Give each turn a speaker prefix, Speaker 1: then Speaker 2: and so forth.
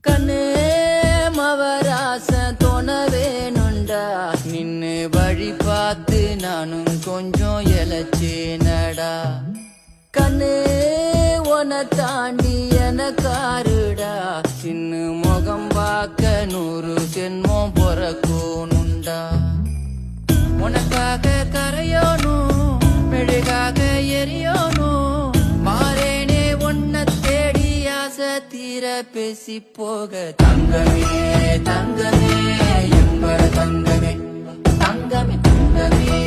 Speaker 1: கண்ணே மவராச தோண வேணுண்டா நின்னு வழி பார்த்து நானும் கொஞ்சம் எழச்சேனடா கண்ணே உன தாண்டி எனக்காருடா சின்ன முகம் பார்க்க 100 ஜென்மம் பொறக்கோனுண்டா உனக்காக கரையோனும் மெழுகாக எரியோனும் மாறேனே உன்னை தேடி ஆசை தீர பேசி போக தங்கமே தங்கமே என்பர தங்கமே தங்கமே தங்கமே